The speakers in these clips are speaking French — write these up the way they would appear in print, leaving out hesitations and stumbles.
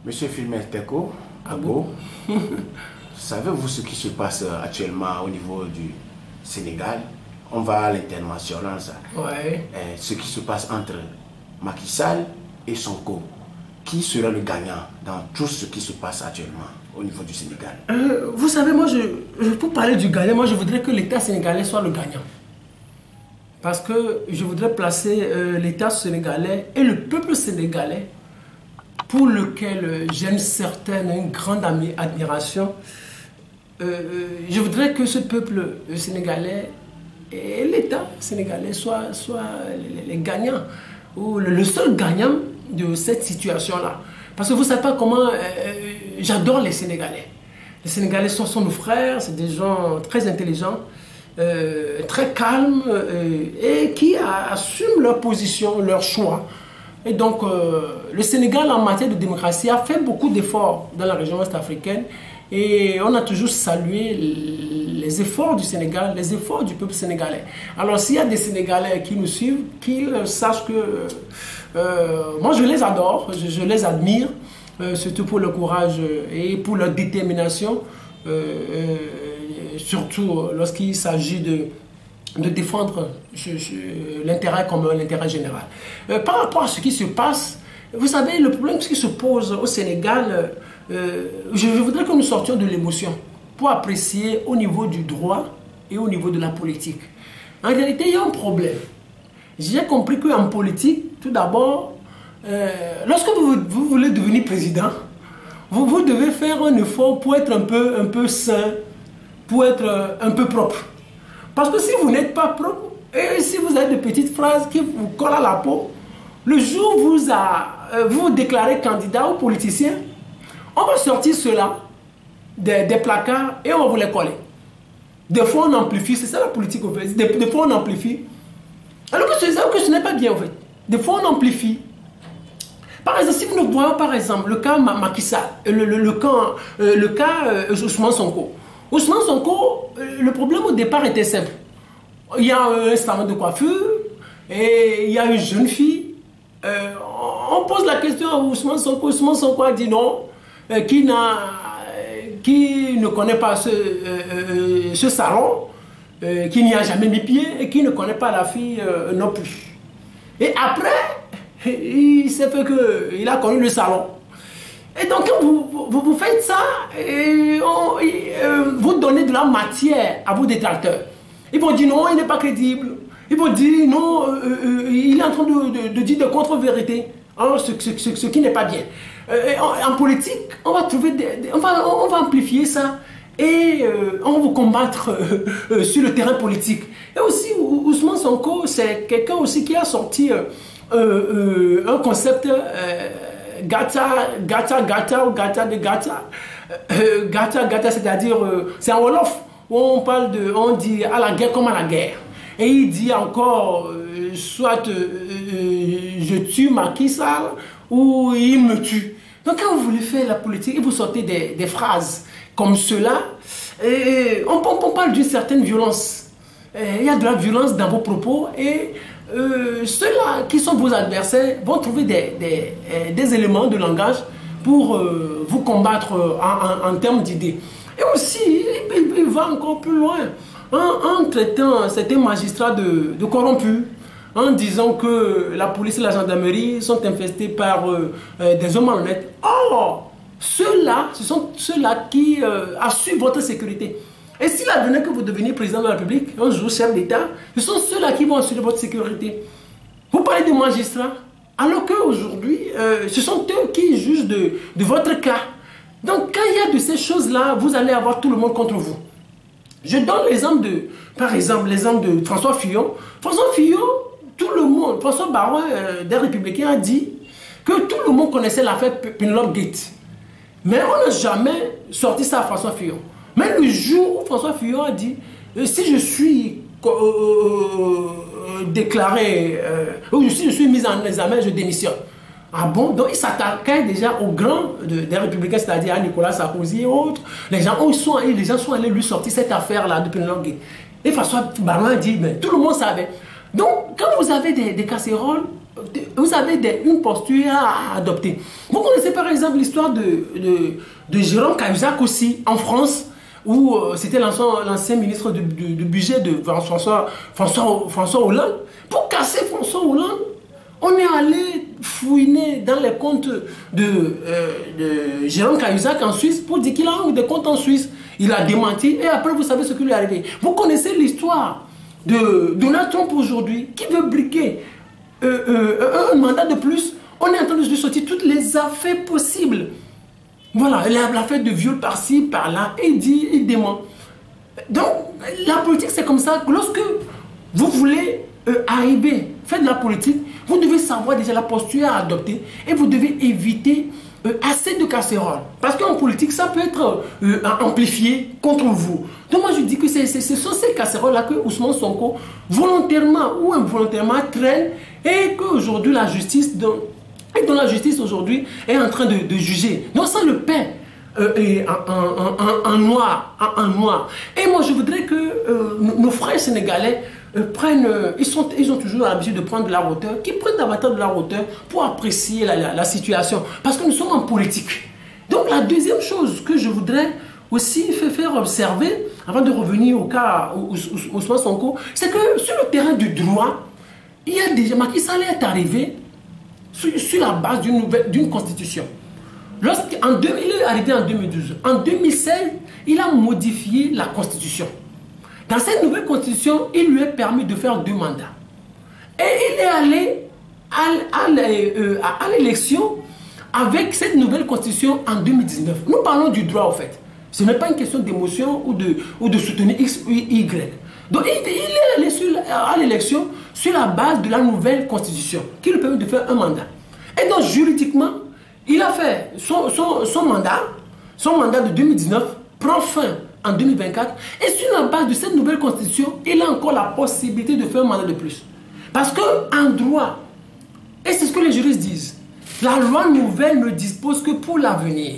Monsieur Filmer Teko, Abo, savez-vous ce qui se passe actuellement au niveau du Sénégal? On va à l'international, ça. Ouais. Ce qui se passe entre Macky Sall et Sonko. Qui sera le gagnant dans tout ce qui se passe actuellement au niveau du Sénégal? Vous savez, moi, pour parler du gagnant, moi, je voudrais que l'État sénégalais soit le gagnant. Parce que je voudrais placer l'État sénégalais et le peuple sénégalais, pour lequel j'ai une grande admiration. Je voudrais que ce peuple sénégalais et l'État sénégalais soient les gagnants, ou le seul gagnant de cette situation-là. Parce que vous ne savez pas comment j'adore les Sénégalais. Les Sénégalais sont nos frères, c'est des gens très intelligents, très calmes et qui assument leur position, leur choix. Et donc, le Sénégal, en matière de démocratie, a fait beaucoup d'efforts dans la région ouest-africaine. Et on a toujours salué les efforts du Sénégal, les efforts du peuple sénégalais. Alors, s'il y a des Sénégalais qui nous suivent, qu'ils sachent que moi, je les adore, je les admire, surtout pour leur courage et pour leur détermination, surtout lorsqu'il s'agit de défendre l'intérêt commun, l'intérêt général. Par rapport à ce qui se passe, vous savez, le problème qui se pose au Sénégal, je voudrais que nous sortions de l'émotion pour apprécier au niveau du droit et au niveau de la politique. En réalité, il y a un problème. J'ai compris qu'en politique, tout d'abord, lorsque vous voulez devenir président, vous devez faire un effort pour être un peu sain, pour être un peu propre. Parce que si vous n'êtes pas propre, et si vous avez de petites phrases qui vous collent à la peau, le jour où vous vous déclarez candidat ou politicien, on va sortir cela des placards et on va vous les coller. Des fois on amplifie, c'est ça la politique en fait. Des fois on amplifie. Alors que ce n'est pas bien en fait. Des fois on amplifie. Par exemple, si nous voyons par exemple le cas Macky Sall, le cas Ousmane Sonko. Ousmane Sonko, le problème au départ était simple. Il y a un salon de coiffure et il y a une jeune fille. On pose la question à Ousmane Sonko. Ousmane Sonko a dit non, qui ne connaît pas ce salon, qui n'y a jamais mis pied et qui ne connaît pas la fille non plus. Et après, il s'est fait qu'il a connu le salon. Et donc quand vous faites ça, vous donnez de la matière à vos détracteurs. Ils vont dire non, il n'est pas crédible. Ils vont dire non, il est en train de dire de contre-vérités, hein, ce qui n'est pas bien. En politique, on va trouver on va amplifier ça et on va vous combattre sur le terrain politique. Et aussi, Ousmane Sonko, c'est quelqu'un aussi qui a sorti un concept gata ou gata de gata. Gata, c'est-à-dire, c'est en Wolof où on dit à la guerre comme à la guerre. Et il dit encore, soit je tue Macky Sall ou il me tue. Donc quand vous voulez faire la politique et vous sortez des phrases comme cela, on parle d'une certaine violence. Il y a de la violence dans vos propos et ceux-là qui sont vos adversaires vont trouver des éléments de langage pour vous combattre en termes d'idées. Et aussi, il va encore plus loin en traitant certains magistrats de corrompus, en disant que la police et la gendarmerie sont infestés par des hommes malhonnêtes. Or, ceux-là, ce sont ceux-là qui assurent votre sécurité. Et s'il advenait que vous deveniez président de la République, un jour chef d'État, ce sont ceux-là qui vont assurer votre sécurité. Vous parlez de magistrats, alors qu'aujourd'hui, ce sont eux qui jugent de votre cas. Donc, quand il y a de ces choses-là, vous allez avoir tout le monde contre vous. Je donne l'exemple de François Fillon. François Fillon, tout le monde, François Baroin des Républicains a dit que tout le monde connaissait l'affaire Penelope Gate. Mais on n'a jamais sorti ça à François Fillon. Mais le jour où François Fillon a dit si je suis déclaré, ou si je suis mis en examen, je démissionne. Ah bon? Donc il s'attaquait déjà aux grands des Républicains, c'est-à-dire à Nicolas Sarkozy et autres. Les gens sont allés lui sortir cette affaire-là de Penelope Gate. Et François Baroin a dit, mais tout le monde savait. Donc quand vous avez des casseroles, vous avez une posture à adopter. Vous connaissez par exemple l'histoire de Jérôme Cahuzac aussi, en France, où c'était l'ancien ministre du budget de François Hollande. Pour casser François Hollande, on est allé fouiner dans les comptes de Jérôme Cahuzac en Suisse pour dire qu'il a des comptes en Suisse. Il a démenti et après vous savez ce qui lui est arrivé. Vous connaissez l'histoire de Donald Trump aujourd'hui qui veut briquer un mandat de plus. On est en train de sortir toutes les affaires possibles. Voilà, l'affaire de viol par-ci, par-là, et il dément. Donc, la politique, c'est comme ça. Lorsque vous voulez arriver, faire de la politique, vous devez savoir déjà la posture à adopter et vous devez éviter assez de casseroles. Parce qu'en politique, ça peut être amplifié contre vous. Donc, moi, je dis que ce sont ces casseroles-là que Ousmane Sonko, volontairement ou involontairement, traîne et qu'aujourd'hui, la justice... Et dont la justice aujourd'hui est en train de juger. Donc ça le peint en noir. Et moi je voudrais que nos frères sénégalais prennent, ils ont toujours l'habitude de prendre de la hauteur, qu'ils prennent davantage de la hauteur pour apprécier la situation. Parce que nous sommes en politique. Donc la deuxième chose que je voudrais aussi faire observer, avant de revenir au cas Ousmane Sonko, c'est que sur le terrain du droit, il y a déjà, Macky Sall est arrivé sur la base d'une constitution. Il est arrivé en 2012. En 2016, il a modifié la constitution. Dans cette nouvelle constitution, il lui est permis de faire 2 mandats. Et il est allé à l'élection avec cette nouvelle constitution en 2019. Nous parlons du droit en fait. Ce n'est pas une question d'émotion ou de soutenir X ou Y. Donc il est allé à l'élection sur la base de la nouvelle constitution qui lui permet de faire un mandat. Et donc juridiquement, il a fait son mandat de 2019 prend fin en 2024 et sur la base de cette nouvelle constitution, il a encore la possibilité de faire un mandat de plus. Parce qu'en droit, et c'est ce que les juristes disent, la loi nouvelle ne dispose que pour l'avenir.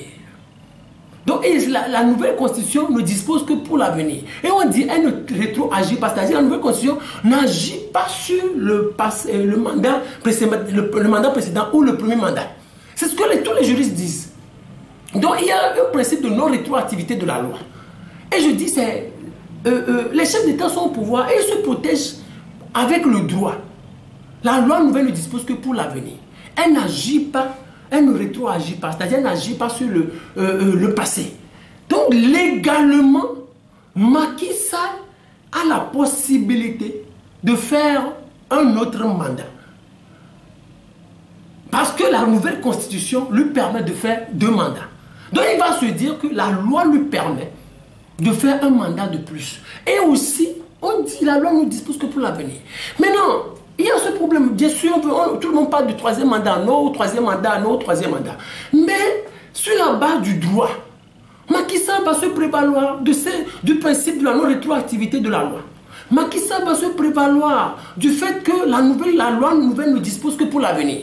Donc la nouvelle constitution ne dispose que pour l'avenir. Et on dit elle ne rétroagit pas. C'est-à-dire la nouvelle constitution n'agit pas sur le mandat précédent ou le premier mandat. C'est ce que tous les juristes disent. Donc il y a un principe de non-rétroactivité de la loi. Et je dis, les chefs d'État sont au pouvoir et ils se protègent avec le droit. La loi nouvelle ne dispose que pour l'avenir. Elle n'agit pas. Elle ne rétroagit pas, c'est-à-dire elle n'agit pas sur le passé. Donc légalement, Macky Sall a la possibilité de faire un autre mandat. Parce que la nouvelle constitution lui permet de faire 2 mandats. Donc il va se dire que la loi lui permet de faire un mandat de plus. Et aussi, on dit que la loi ne dispose que pour l'avenir. Maintenant, il y a ce problème, bien sûr, tout le monde parle du 3e mandat, non, 3e mandat, non, 3e mandat. Mais sur la base du droit, Macky Sall va se prévaloir du principe de la non-rétroactivité de la loi. Macky Sall va se prévaloir du fait que la loi nouvelle ne dispose que pour l'avenir.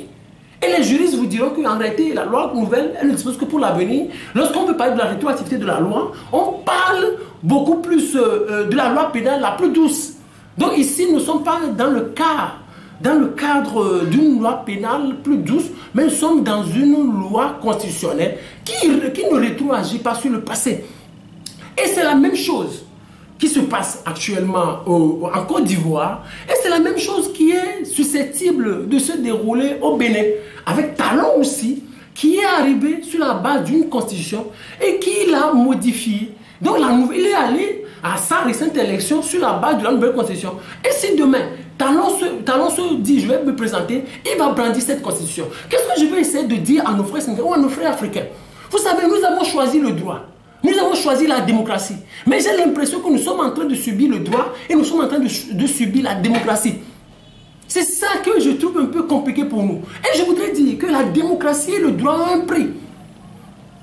Et les juristes vous diront qu'en réalité, la loi nouvelle, elle ne dispose que pour l'avenir. Lorsqu'on veut parler de la rétroactivité de la loi, on parle beaucoup plus de la loi pénale la plus douce. Donc ici, nous ne sommes pas dans le cadre d'une loi pénale plus douce, mais nous sommes dans une loi constitutionnelle qui ne rétroagit pas sur le passé. Et c'est la même chose qui se passe actuellement en Côte d'Ivoire, et c'est la même chose qui est susceptible de se dérouler au Bénin, avec Talon aussi, qui est arrivé sur la base d'une constitution et qui l'a modifiée. Donc il est allé à sa récente élection sur la base de la nouvelle constitution. Et si demain, Talon se dit, je vais me présenter, il va brandir cette constitution. Qu'est-ce que je vais essayer de dire à nos frères sénégalais ou à nos frères africains? Vous savez, nous avons choisi le droit. Nous avons choisi la démocratie. Mais j'ai l'impression que nous sommes en train de subir le droit et nous sommes en train de subir la démocratie. C'est ça que je trouve un peu compliqué pour nous. Et je voudrais dire que la démocratie et le droit ont un prix.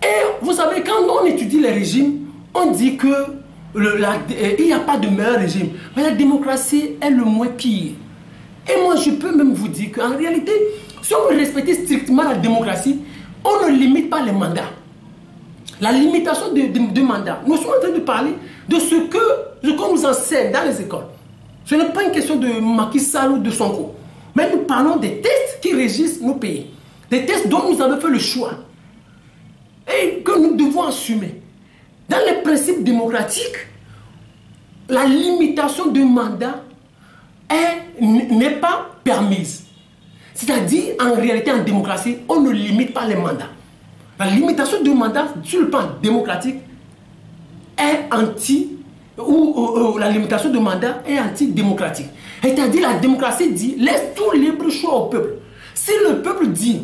Et vous savez, quand on étudie les régimes, on dit que il n'y a pas de meilleur régime. Mais la démocratie est le moins pire. Et moi, je peux même vous dire qu'en réalité, si on veut respecter strictement la démocratie, on ne limite pas les mandats. La limitation de mandats. Nous sommes en train de parler de ce qu'on nous enseigne dans les écoles. Ce n'est pas une question de Macky Sall ou de Sonko. Mais nous parlons des tests qui régissent nos pays. Des tests dont nous avons fait le choix. Et que nous devons assumer. Dans les principes démocratiques, la limitation de mandat n'est pas permise. C'est-à-dire, en réalité, en démocratie, on ne limite pas les mandats. La limitation de mandat sur le plan démocratique est la limitation de mandat est antidémocratique. C'est-à-dire, la démocratie dit, laisse tout libre choix au peuple. Si le peuple dit,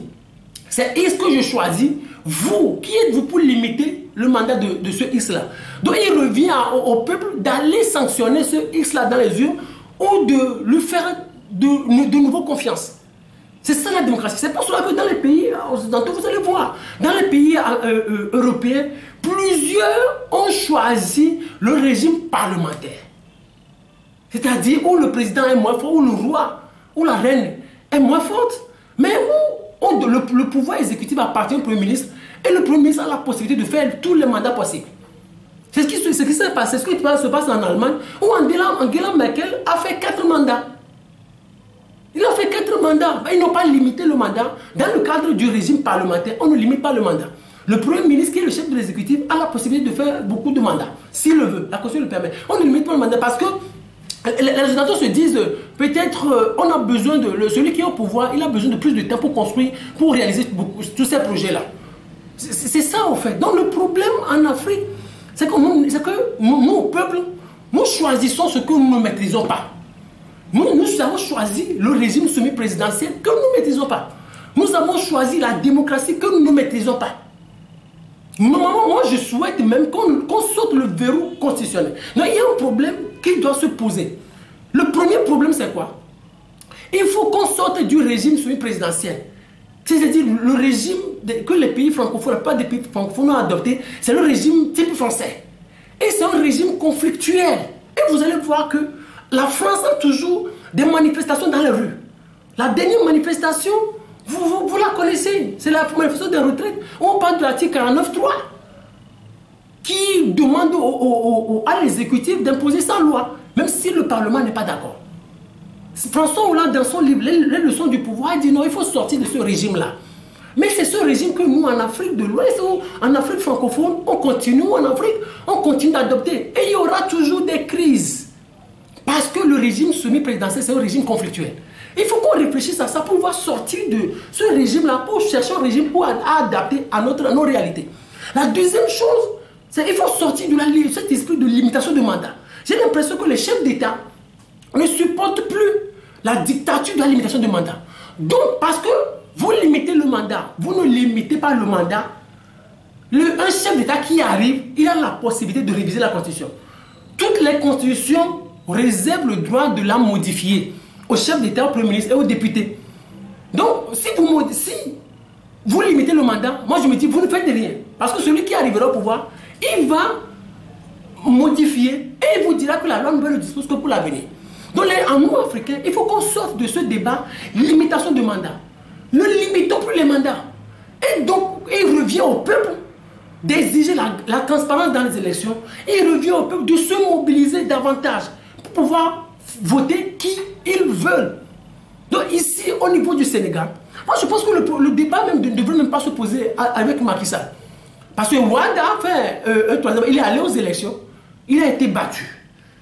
c'est X que je choisis, vous, qui êtes-vous pour limiter le mandat de ce X-là? Donc, il revient au peuple d'aller sanctionner ce X-là dans les urnes ou de lui faire de nouveau confiance. C'est ça la démocratie. C'est pour cela que dans les pays occidentaux, vous allez voir, dans les pays européens, plusieurs ont choisi le régime parlementaire. C'est-à-dire où le président est moins fort, où le roi, ou la reine est moins forte, mais où le pouvoir exécutif appartient au Premier ministre et le Premier ministre a la possibilité de faire tous les mandats possibles. C'est ce qui s'est passé, ce qui se passe en Allemagne, où Angela Merkel a fait 4 mandats. Il a fait 4 mandats. Ils n'ont pas limité le mandat. Dans le cadre du régime parlementaire, on ne limite pas le mandat. Le Premier ministre, qui est le chef de l'exécutif, a la possibilité de faire beaucoup de mandats. S'il le veut, la Constitution le permet. On ne limite pas le mandat parce que les législateurs se disent peut-être on a besoin de... Celui qui est au pouvoir, il a besoin de plus de temps pour construire, pour réaliser tous ces projets-là. C'est ça, en fait. Donc le problème en Afrique, c'est que nous, au peuple, nous choisissons ce que nous ne maîtrisons pas. Nous avons choisi le régime semi-présidentiel que nous ne maîtrisons pas. Nous avons choisi la démocratie que nous ne maîtrisons pas. Normalement, moi, je souhaite même qu'on saute le verrou constitutionnel. Donc, il y a un problème qui doit se poser. Le premier problème, c'est quoi? Il faut qu'on sorte du régime semi-présidentiel. C'est-à-dire le régime que les pays francophones, pas des pays francophones ont adopté, c'est le régime type français. Et c'est un régime conflictuel. Et vous allez voir que la France a toujours des manifestations dans les rues. La dernière manifestation, vous la connaissez, c'est la manifestation des retraites. On parle de l'article 49.3 qui demande à l'exécutif d'imposer sa loi, même si le Parlement n'est pas d'accord. François Hollande, dans son livre, les leçons du pouvoir, dit non, il faut sortir de ce régime-là. Mais c'est ce régime que nous, en Afrique de l'Ouest, ou en Afrique francophone, on continue d'adopter. Et il y aura toujours des crises. Parce que le régime semi-présidentiel, c'est un régime conflictuel. Il faut qu'on réfléchisse à ça pour pouvoir sortir de ce régime-là, pour chercher un régime pour adapter à nos réalités. La deuxième chose, c'est qu'il faut sortir de cet esprit de limitation de mandat. J'ai l'impression que les chefs d'État ne supportent plus la dictature de la limitation de mandat. Donc, parce que vous limitez le mandat, vous ne limitez pas le mandat, un chef d'État qui arrive, il a la possibilité de réviser la Constitution. Toutes les constitutions réservent le droit de la modifier au chef d'État, au Premier ministre et aux députés. Donc, si vous limitez le mandat, moi je me dis, vous ne faites rien. Parce que celui qui arrivera au pouvoir, il va modifier et il vous dira que la loi ne dispose que pour l'avenir. Donc, en nous, Africains, il faut qu'on sorte de ce débat limitation de mandat. Ne limitons plus les mandats. Et donc, il revient au peuple d'exiger la transparence dans les élections. Il revient au peuple de se mobiliser davantage pour pouvoir voter qui ils veulent. Donc, ici, au niveau du Sénégal, moi, je pense que le débat même ne devrait même pas se poser avec Macky Sall. Parce que Wade a fait il est allé aux élections, il a été battu.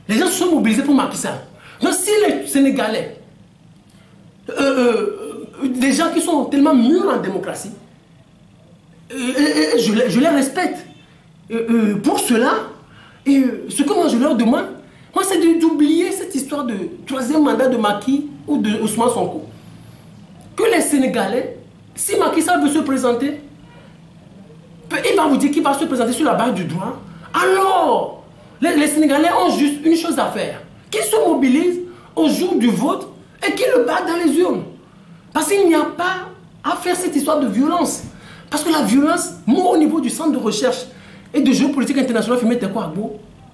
Les gens se sont mobilisés pour Macky Sall. Donc, si les Sénégalais, des gens qui sont tellement mûrs en démocratie, je les respecte. Pour cela, ce que moi je leur demande, moi c'est d'oublier cette histoire de troisième mandat de Macky ou de Ousmane Sonko. Que les Sénégalais, si Macky Sall veut se présenter, il va vous dire qu'il va se présenter sur la base du droit. Alors, les Sénégalais ont juste une chose à faire. Qu'ils se mobilisent au jour du vote et qu'ils le battent dans les urnes. Parce qu'il n'y a pas à faire cette histoire de violence. Parce que la violence, nous, au niveau du centre de recherche et de géopolitique internationale,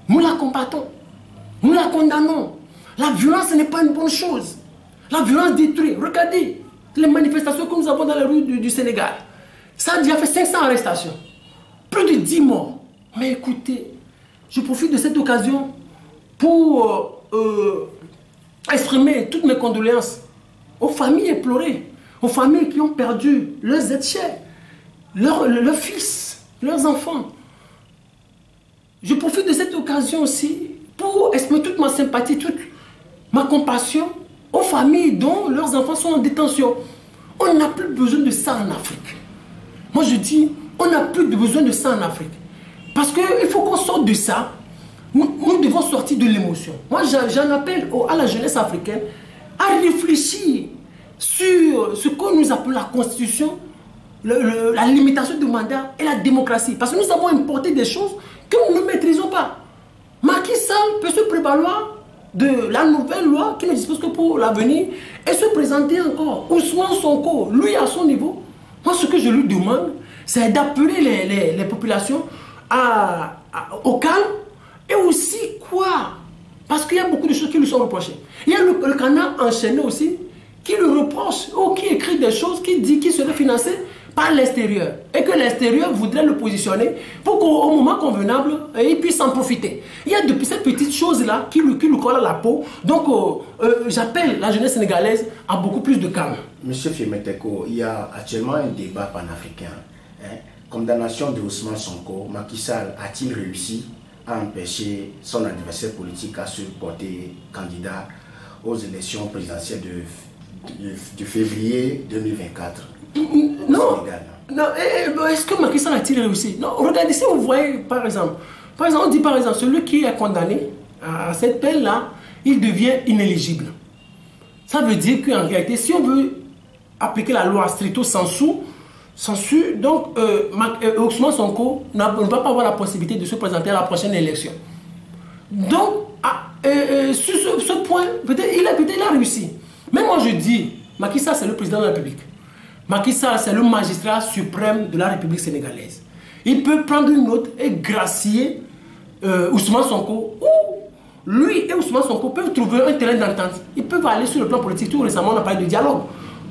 nous la combattons. Nous la condamnons. La violence n'est pas une bonne chose. La violence détruit. Regardez les manifestations que nous avons dans les rues du Sénégal. Ça a déjà fait 500 arrestations. Plus de 10 morts. Mais écoutez, je profite de cette occasion pour exprimer toutes mes condoléances aux familles éplorées, aux familles qui ont perdu leurs êtres chers, leurs fils, leurs enfants. Je profite de cette occasion aussi pour exprimer toute ma sympathie, toute ma compassion aux familles dont leurs enfants sont en détention. On n'a plus besoin de ça en Afrique. Moi je dis, on n'a plus besoin de ça en Afrique. Parce qu'il faut qu'on sorte de ça. Nous devons sortir de l'émotion. Moi j'en appelle à la jeunesse africaine à réfléchir sur ce que nous appelons la constitution, la limitation du mandat et la démocratie. Parce que nous avons importé des choses que nous ne maîtrisons pas. Macky Sall peut se prévaloir de la nouvelle loi qui ne dispose que pour l'avenir et se présenter encore. Ousmane Sonko, lui à son niveau, moi ce que je lui demande, c'est d'appeler les populations au calme et aussi quoi? Parce qu'il y a beaucoup de choses qui lui sont reprochées. Il y a le canard enchaîné aussi qui lui reproche ou qui écrit des choses qui dit qu'il serait financé par l'extérieur et que l'extérieur voudrait le positionner pour qu'au moment convenable, il puisse en profiter. Il y a depuis cette petite chose-là qui lui colle à la peau. Donc, j'appelle la jeunesse sénégalaise à beaucoup plus de calme. Monsieur Firmin Teco, il y a actuellement un débat panafricain. Condamnation de Ousmane Sonko, Macky Sall a-t-il réussi à empêcher son adversaire politique à se porter candidat aux élections présidentielles de février 2024 Non, est-ce que Macky Sall a-t-il réussi? Non, regardez, si vous voyez, par exemple, on dit par exemple, celui qui est condamné à cette peine-là, il devient inéligible. Ça veut dire qu'en réalité, si on veut appliquer la loi stricto sensu, donc Ousmane Sonko ne va pas avoir la possibilité de se présenter à la prochaine élection. Donc, sur ce point, peut-être il a réussi. Mais moi je dis, Macky Sall c'est le président de la République. Macky Sall c'est le magistrat suprême de la République sénégalaise. Il peut prendre une note et gracier Ousmane Sonko, ou lui et Ousmane Sonko peuvent trouver un terrain d'entente. Ils peuvent aller sur le plan politique. Tout récemment on a parlé de dialogue.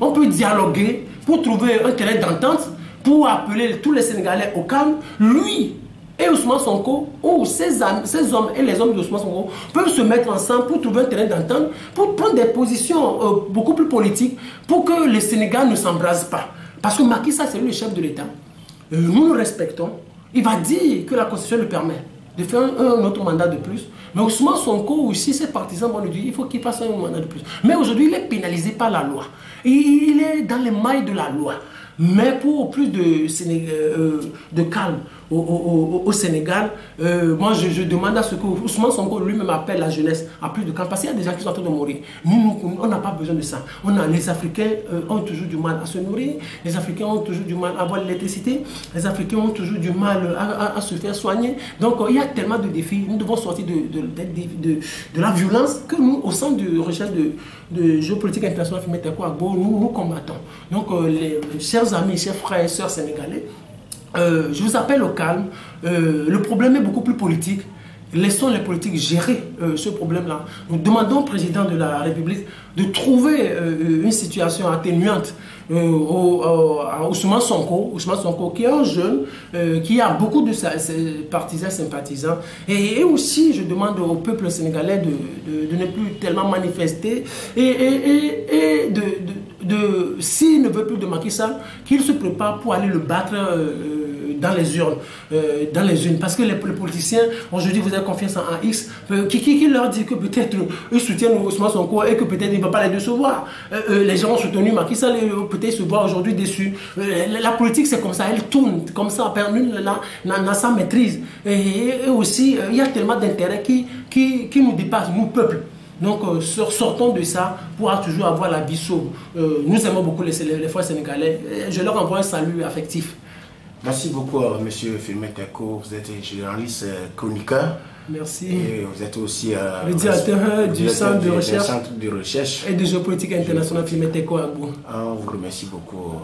On peut dialoguer pour trouver un terrain d'entente, pour appeler tous les Sénégalais au calme. Lui et Ousmane Sonko, ou ces hommes et les hommes d'Ousmane Sonko, peuvent se mettre ensemble pour trouver un terrain d'entente, pour prendre des positions beaucoup plus politiques, pour que le Sénégal ne s'embrase pas. Parce que Macky Sall, c'est lui le chef de l'État. Nous le respectons. Il va dire que la Constitution le permet de faire un autre mandat de plus. Mais Ousmane Sonko aussi, ses partisans vont lui dire qu'il faut qu'il fasse un mandat de plus. Mais aujourd'hui, il est pénalisé par la loi. Il est dans les mailles de la loi. Mais pour plus de calme au Sénégal, moi je demande à ce que Ousmane Sonko lui-même appelle la jeunesse à plus de calme. Parce qu'il y a des gens qui sont en train de mourir. Nous, on n'a pas besoin de ça. Les Africains ont toujours du mal à se nourrir. Les Africains ont toujours du mal à avoir l'électricité. Les Africains ont toujours du mal à se faire soigner. Donc il y a tellement de défis. Nous devons sortir de la violence que nous, au centre de recherche de géopolitique internationale, nous combattons. Donc les chers amis, chers frères et sœurs sénégalais, je vous appelle au calme. Le problème est beaucoup plus politique. Laissons les politiques gérer ce problème-là. Nous demandons au président de la République de trouver une situation atténuante à Ousmane Sonko, qui est un jeune, qui a beaucoup de ses partisans, sympathisants. Et aussi, je demande au peuple sénégalais de ne plus tellement manifester et s'il ne veut plus de Macky Sall, qu'il se prépare pour aller le battre dans les urnes. Parce que les politiciens, aujourd'hui, vous avez confiance en X, qui leur dit que peut-être ils soutiennent Ousmane Sonko et que peut-être il ne va pas les décevoir. Les gens ont soutenu Macky Sall et peut-être se voient aujourd'hui déçus. La politique, c'est comme ça, elle tourne comme ça, nul n'a sa maîtrise. Et aussi, il y a tellement d'intérêts qui nous dépassent, nous, peuple. Donc, sortons de ça pour toujours avoir la vie sauve. Nous aimons beaucoup les frères sénégalais. Je leur envoie un salut affectif. Merci beaucoup, monsieur Firmin Teco. Vous êtes journaliste, chroniqueur. Merci. Et vous êtes aussi le directeur du centre de recherche et de géopolitique internationale Firmin Teco à Gbou. On vous remercie beaucoup.